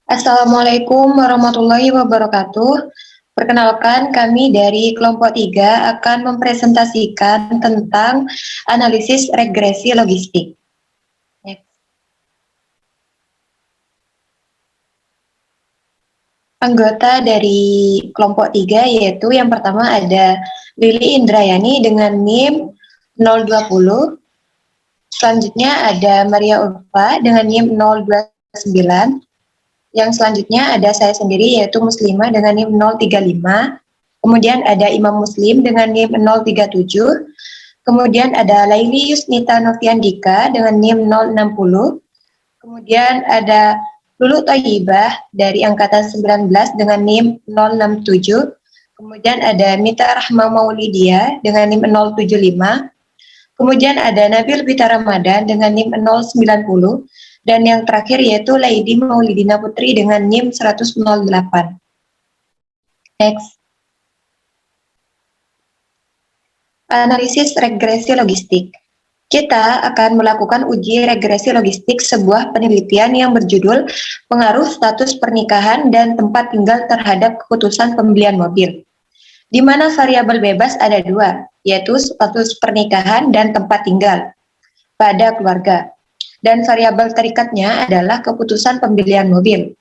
Assalamualaikum warahmatullahi wabarakatuh. Perkenalkan, kami dari kelompok 3 akan mempresentasikan tentang analisis regresi logistik. Anggota dari kelompok 3 yaitu yang pertama ada Lili Indrayani dengan NIM 020. Selanjutnya ada Maria Ulfa dengan NIM 029. Yang selanjutnya ada saya sendiri yaitu Muslimah dengan NIM 035. Kemudian ada Imam Muslim dengan NIM 037. Kemudian ada Laili Yusnita Noviandika dengan NIM 060. Kemudian ada Lulu Thayyibah dari angkatan 19 dengan NIM 067. Kemudian ada Mita Rahma Maulidia dengan NIM 075. Kemudian ada Nabil Bita Ramadan dengan NIM 090. Dan yang terakhir yaitu Laidi Maulidina Putri dengan NIM 108. Next. Analisis regresi logistik. Kita akan melakukan uji regresi logistik sebuah penelitian yang berjudul Pengaruh Status Pernikahan dan Tempat Tinggal Terhadap Keputusan Pembelian Mobil, di mana variabel bebas ada dua, yaitu status pernikahan dan tempat tinggal pada keluarga, dan variabel terikatnya adalah keputusan pembelian mobil.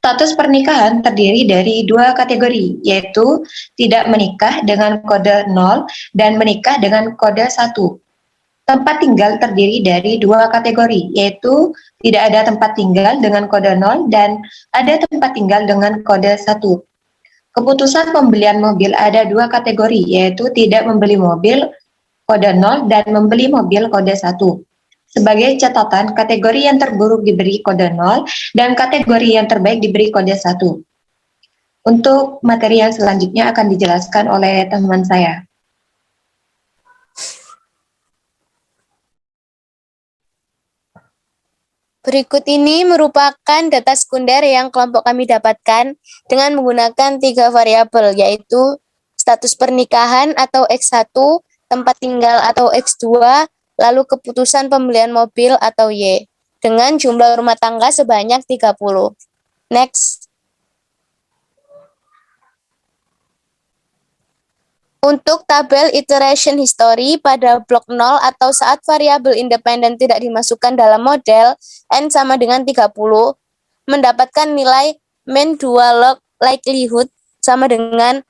Status pernikahan terdiri dari dua kategori, yaitu tidak menikah dengan kode 0 dan menikah dengan kode 1. Tempat tinggal terdiri dari dua kategori, yaitu tidak ada tempat tinggal dengan kode 0 dan ada tempat tinggal dengan kode 1. Keputusan pembelian mobil ada dua kategori, yaitu tidak membeli mobil kode 0 dan membeli mobil kode 1. Sebagai catatan, kategori yang terburuk diberi kode 0 dan kategori yang terbaik diberi kode 1. Untuk materi yang selanjutnya akan dijelaskan oleh teman saya. Berikut ini merupakan data sekunder yang kelompok kami dapatkan dengan menggunakan 3 variabel, yaitu status pernikahan atau X1, tempat tinggal atau X2, lalu keputusan pembelian mobil atau Y, dengan jumlah rumah tangga sebanyak 30. Next. Untuk tabel iteration history pada blok 0 atau saat variabel independen tidak dimasukkan dalam model, N sama dengan 30, mendapatkan nilai mean dual log likelihood sama dengan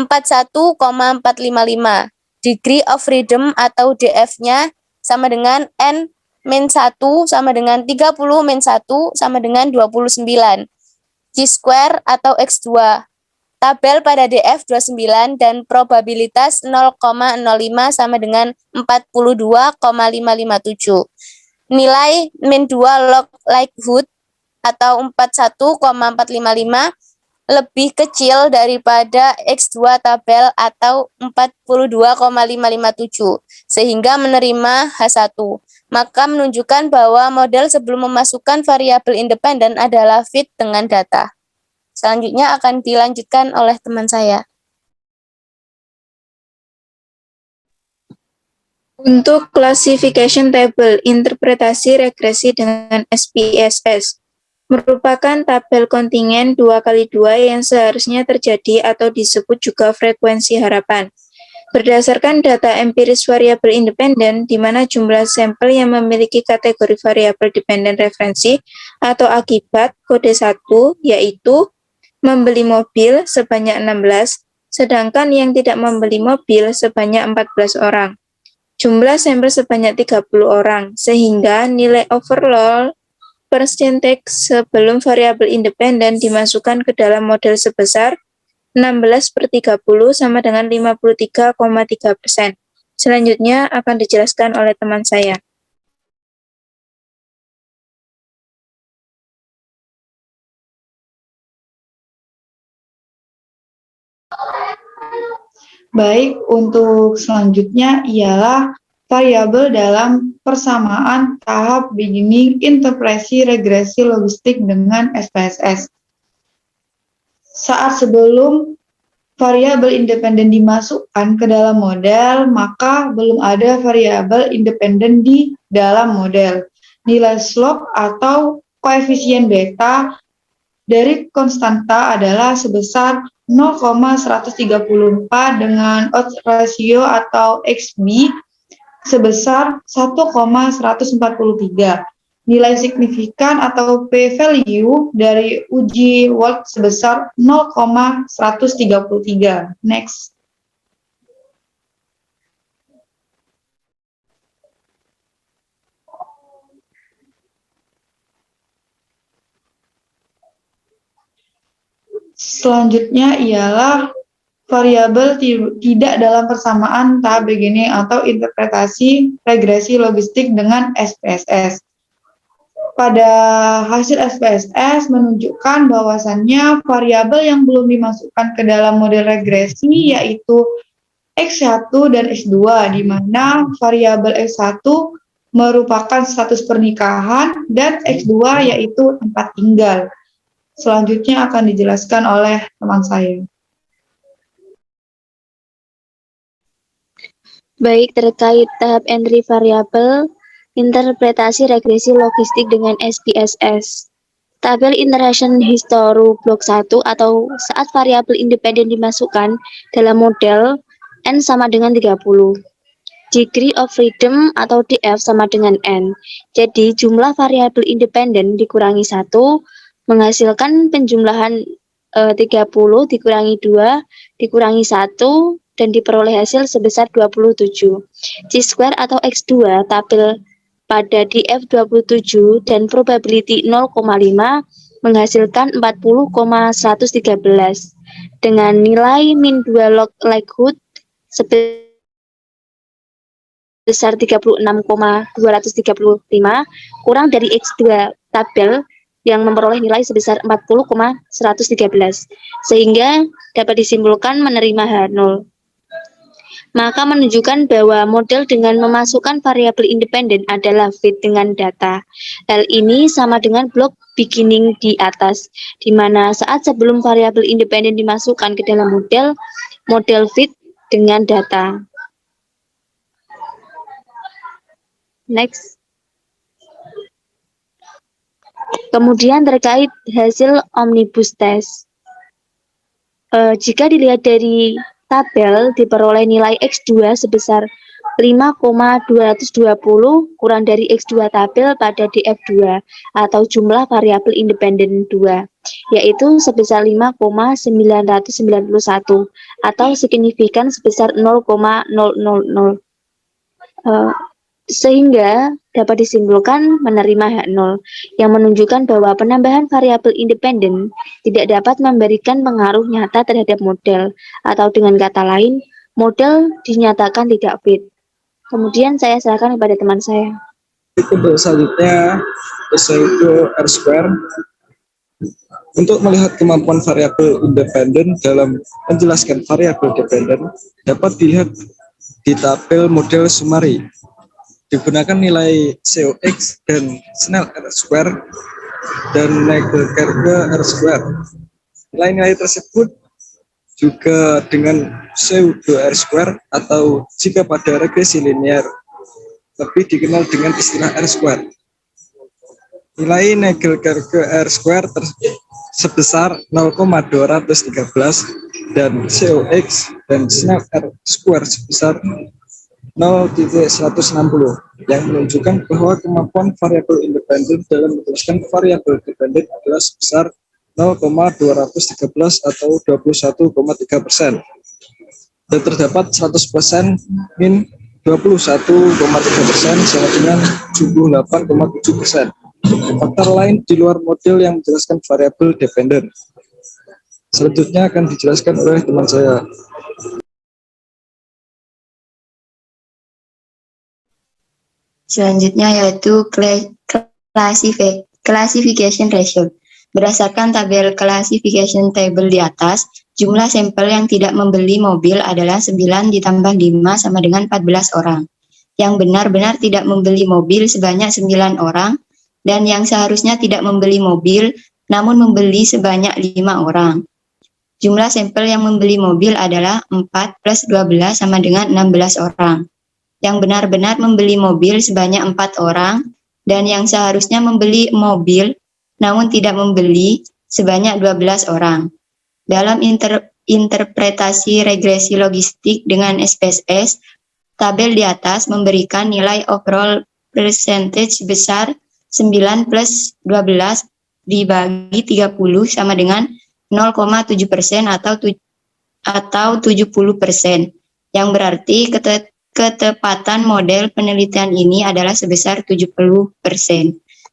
41,455. Degree of freedom atau DF-nya sama dengan N min 1 sama dengan 30 min 1 sama dengan 29. G-square atau X2. Tabel pada DF 29 dan probabilitas 0,05 sama dengan 42,557. Nilai min 2 log likelihood atau 41,455 lebih kecil daripada X2 tabel atau 42,557 sehingga menerima H1. Maka menunjukkan bahwa model sebelum memasukkan variabel independen adalah fit dengan data. Selanjutnya akan dilanjutkan oleh teman saya. Untuk classification table, interpretasi regresi dengan SPSS merupakan tabel kontingen 2x2 yang seharusnya terjadi atau disebut juga frekuensi harapan. Berdasarkan data empiris variabel independen, di mana jumlah sampel yang memiliki kategori variabel dependen referensi atau akibat kode 1, yaitu membeli mobil sebanyak 16, sedangkan yang tidak membeli mobil sebanyak 14 orang. Jumlah sampel sebanyak 30 orang, sehingga nilai overall percentage sebelum variabel independen dimasukkan ke dalam model sebesar 16/30 sama dengan 53,3%. Selanjutnya akan dijelaskan oleh teman saya. Baik, untuk selanjutnya ialah variabel dalam persamaan tahap beginning interpretasi regresi logistik dengan SPSS. Saat sebelum variabel independen dimasukkan ke dalam model, maka belum ada variabel independen di dalam model. Nilai slope atau koefisien beta dari konstanta adalah sebesar 0,134 dengan odds ratio atau XB sebesar 1,143. Nilai signifikan atau p-value dari uji Wald sebesar 0,133. Next. Selanjutnya ialah variabel tidak dalam persamaan tahap beginning atau interpretasi regresi logistik dengan SPSS. Pada hasil SPSS menunjukkan bahwasannya variabel yang belum dimasukkan ke dalam model regresi yaitu X1 dan X2, di mana variabel X1 merupakan status pernikahan dan X2 yaitu tempat tinggal. Selanjutnya akan dijelaskan oleh teman saya. Baik, terkait tahap entry variabel, interpretasi regresi logistik dengan SPSS. Tabel Iteration History Blok 1 atau saat variabel independen dimasukkan dalam model N sama dengan 30. Degree of freedom atau DF sama dengan N. Jadi, jumlah variabel independen dikurangi 1, menghasilkan penjumlahan 30 dikurangi 2, dikurangi 1, dan diperoleh hasil sebesar 27. Chi-square atau X2 tabel pada DF27 dan probability 0,5 menghasilkan 40,113 dengan nilai min 2 log likelihood sebesar 36,235 kurang dari X2 tabel yang memperoleh nilai sebesar 40,113 sehingga dapat disimpulkan menerima H0. Maka menunjukkan bahwa model dengan memasukkan variabel independen adalah fit dengan data. Hal ini sama dengan blok beginning di atas, di mana saat sebelum variabel independen dimasukkan ke dalam model, model fit dengan data. Next. Kemudian terkait hasil omnibus test. Jika dilihat dari tabel, diperoleh nilai X2 sebesar 5,220 kurang dari X2 tabel pada DF2 atau jumlah variabel independen 2, yaitu sebesar 5,991 atau signifikan sebesar 0,000. Sehingga dapat disimpulkan menerima H0, yang menunjukkan bahwa penambahan variabel independen tidak dapat memberikan pengaruh nyata terhadap model, atau dengan kata lain, model dinyatakan tidak fit. Kemudian saya serahkan kepada teman saya. Untuk selanjutnya, pseudo R-square. Untuk melihat kemampuan variabel independen dalam menjelaskan variabel dependen, dapat dilihat di tabel model summary. Digunakan nilai COX dan Snell R-square dan Naegel-Kerge R-square. Nilai-nilai tersebut juga dengan pseudo R-square atau jika pada regresi linear lebih dikenal dengan istilah R-square. Nilai Naegel-Kerge R-square sebesar 0,213 dan COX dan Snell R-square sebesar 0,160 yang menunjukkan bahwa kemampuan variabel independen dalam menjelaskan variabel dependen adalah sebesar 0,213 atau 21,3%. Dan terdapat 100% min 21,3% sama dengan 78,7%. Faktor lain di luar model yang menjelaskan variabel dependen. Selanjutnya akan dijelaskan oleh teman saya. Selanjutnya yaitu classification ratio. Berdasarkan tabel classification table di atas, jumlah sampel yang tidak membeli mobil adalah 9 ditambah 5 sama dengan 14 orang. Yang benar-benar tidak membeli mobil sebanyak 9 orang, dan yang seharusnya tidak membeli mobil namun membeli sebanyak 5 orang. Jumlah sampel yang membeli mobil adalah 4 plus 12 sama dengan 16 orang. Yang benar-benar membeli mobil sebanyak 4 orang, dan yang seharusnya membeli mobil namun tidak membeli sebanyak 12 orang. Dalam interpretasi regresi logistik dengan SPSS, tabel di atas memberikan nilai overall percentage besar 9 plus 12 dibagi 30 sama dengan 0,7% atau 70%, yang berarti ketepatan model penelitian ini adalah sebesar 70%.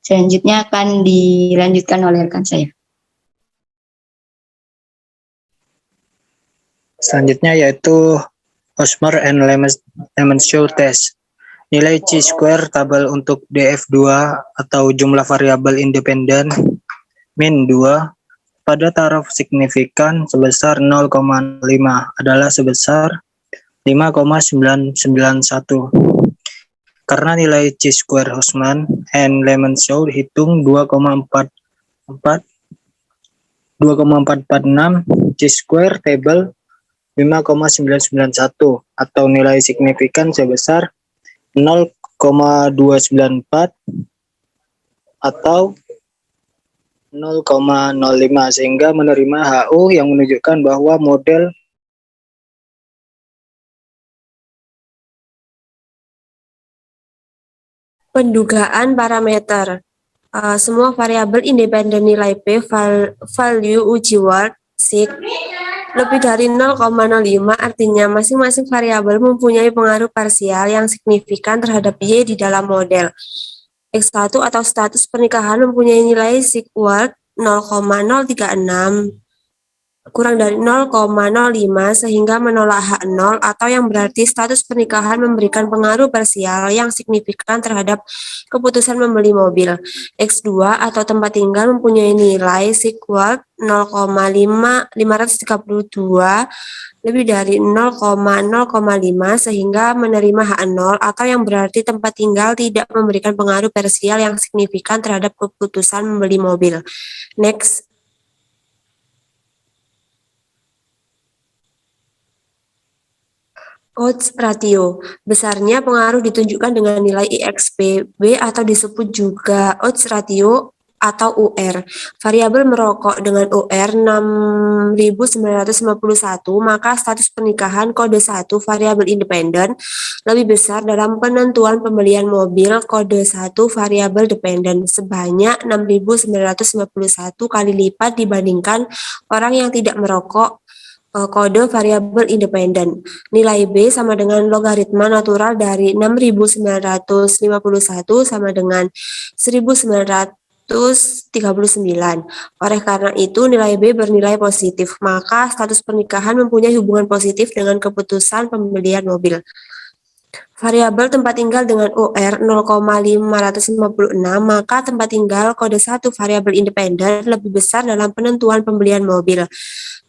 Selanjutnya akan dilanjutkan oleh rekan saya. Selanjutnya yaitu Hosmer and Lemon-Shaw test. Nilai chi-square tabel untuk DF2 atau jumlah variabel independen min 2 pada taraf signifikan sebesar 0,5 adalah sebesar 5,991. Karena nilai chi-square Hosmer and Lemon-Shaw hitung 2,446 chi-square tabel 5,991 atau nilai signifikan sebesar 0,294 atau 0,05 sehingga menerima HU yang menunjukkan bahwa model pendugaan parameter. Semua variabel independen nilai P value uji word SIG lebih dari 0,05 artinya masing-masing variabel mempunyai pengaruh parsial yang signifikan terhadap Y di dalam model. X1 atau status pernikahan mempunyai nilai SIG-WORD 0,036 kurang dari 0,05 sehingga menolak H0 atau yang berarti status pernikahan memberikan pengaruh parsial yang signifikan terhadap keputusan membeli mobil. X2 atau tempat tinggal mempunyai nilai SIG-WORD 0,532 lebih dari 0,05 sehingga menerima H0 atau yang berarti tempat tinggal tidak memberikan pengaruh parsial yang signifikan terhadap keputusan membeli mobil. Next. Odds ratio. Besarnya pengaruh ditunjukkan dengan nilai IXPB atau disebut juga odds ratio atau UR. Variabel merokok dengan UR 6951, maka status pernikahan kode 1 variabel independen lebih besar dalam penentuan pembelian mobil kode 1 variabel dependen sebanyak 6951 kali lipat dibandingkan orang yang tidak merokok kode variabel independen. Nilai B sama dengan logaritma natural dari 6951 sama dengan 1939. Oleh karena itu, nilai B bernilai positif, maka status pernikahan mempunyai hubungan positif dengan keputusan pembelian mobil. Variabel tempat tinggal dengan UR 0,556, maka tempat tinggal kode 1 variabel independen lebih besar dalam penentuan pembelian mobil.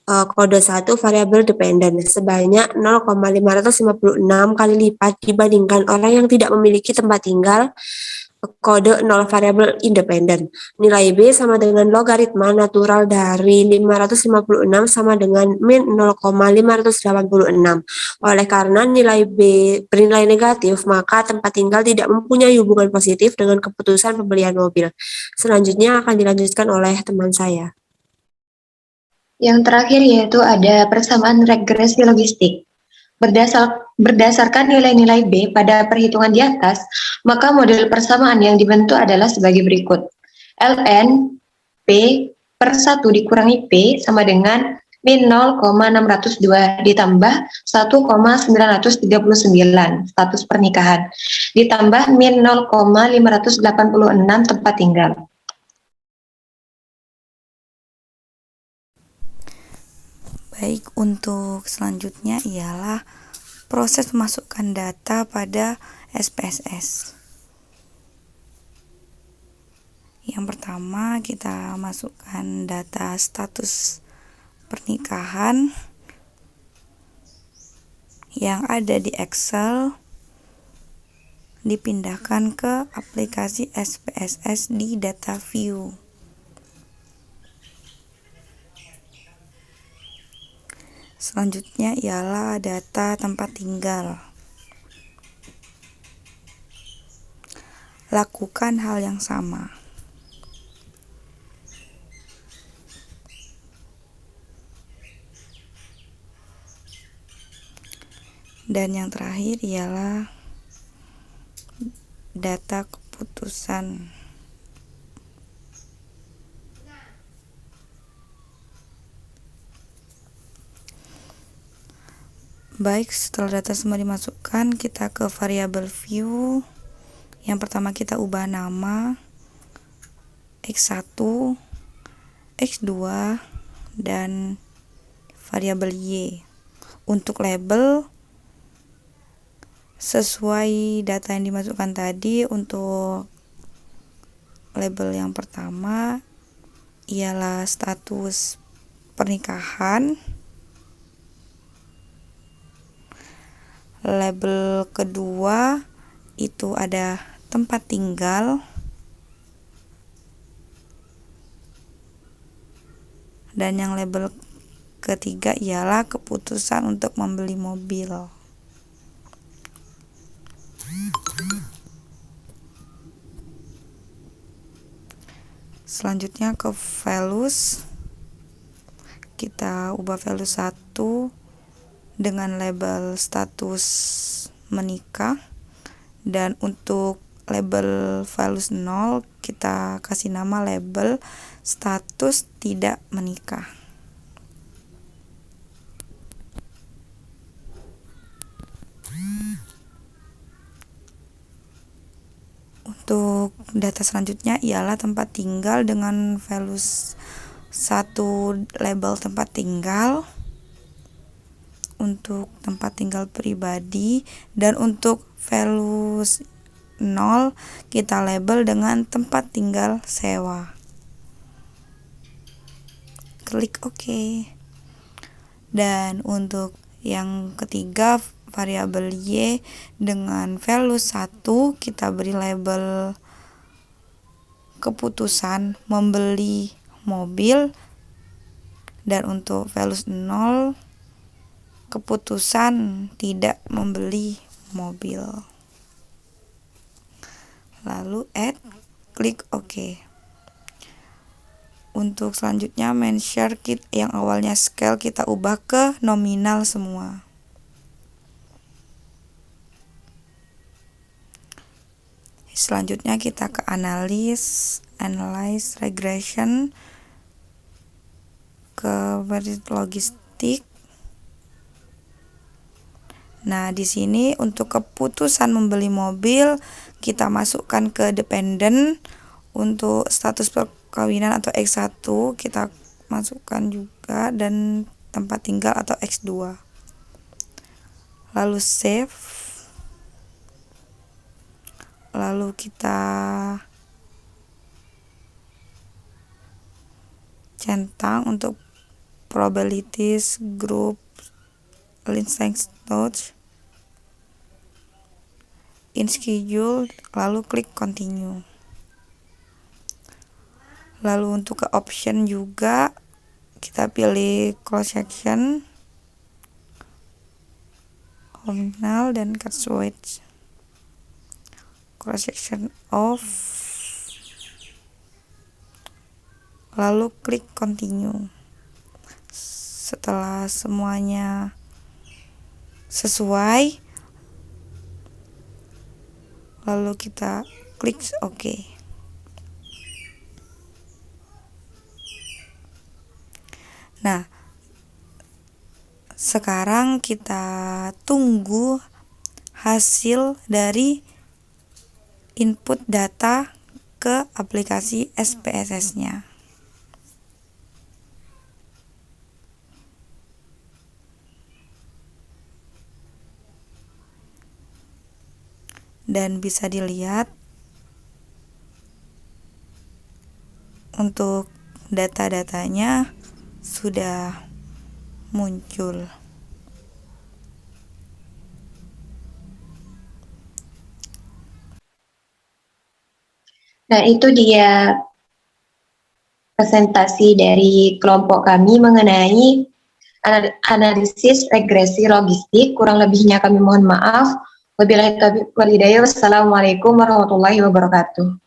Kode 1 variabel dependen sebanyak 0,556 kali lipat dibandingkan orang yang tidak memiliki tempat tinggal kode 0 variabel independen. Nilai B sama dengan logaritma natural dari 556 sama dengan min 0,586. Oleh karena nilai B bernilai negatif, maka tempat tinggal tidak mempunyai hubungan positif dengan keputusan pembelian mobil. Selanjutnya akan dilanjutkan oleh teman saya. Yang terakhir yaitu ada persamaan regresi logistik. Berdasarkan nilai-nilai B pada perhitungan di atas, maka model persamaan yang dibentuk adalah sebagai berikut. ln P per 1 dikurangi P sama dengan min 0,602 ditambah 1,939 status pernikahan, ditambah min 0,586 tempat tinggal. Baik, untuk selanjutnya ialah proses memasukkan data pada SPSS. Yang pertama, kita masukkan data status pernikahan yang ada di Excel, dipindahkan ke aplikasi SPSS di data view. Selanjutnya ialah data tempat tinggal. Lakukan hal yang sama. Dan yang terakhir ialah data keputusan. Baik, setelah data semua dimasukkan, kita ke variabel view. Yang pertama kita ubah nama X1, X2, dan variabel Y. Untuk label, sesuai data yang dimasukkan tadi, untuk label yang pertama ialah status pernikahan. Label kedua itu ada tempat tinggal. Dan yang label ketiga ialah keputusan untuk membeli mobil. Selanjutnya ke values. Kita ubah value 1 dengan label status menikah. Dan untuk label values 0 kita kasih nama label status tidak menikah. Untuk data selanjutnya ialah tempat tinggal dengan values 1 label tempat tinggal. Untuk tempat tinggal pribadi, dan untuk values 0 kita label dengan tempat tinggal sewa. Klik OK. Dan untuk yang ketiga, variabel Y dengan value 1 kita beri label keputusan membeli mobil, dan untuk value 0 keputusan tidak membeli mobil. Lalu add, klik OK. Untuk selanjutnya main share yang awalnya scale kita ubah ke nominal semua. Selanjutnya kita ke analyze regression, ke logistik. Nah, di sini untuk keputusan membeli mobil kita masukkan ke dependent. Untuk status perkawinan atau X1 kita masukkan juga, dan tempat tinggal atau X2. Lalu save. Lalu kita centang untuk probabilities, group, length node, in schedule, lalu klik continue. Lalu untuk ke option juga kita pilih cross section, nominal, dan cut switch. Cross section off, lalu klik continue. Setelah semuanya sesuai, lalu kita klik OK. Nah, sekarang kita tunggu hasil dari input data ke aplikasi SPSS-nya. Dan bisa dilihat untuk data-datanya sudah muncul. Nah, itu dia presentasi dari kelompok kami mengenai analisis regresi logistik. Kurang lebihnya kami mohon maaf. Wabillahi taufiq wal hidayah. Wassalamualaikum warahmatullahi wabarakatuh.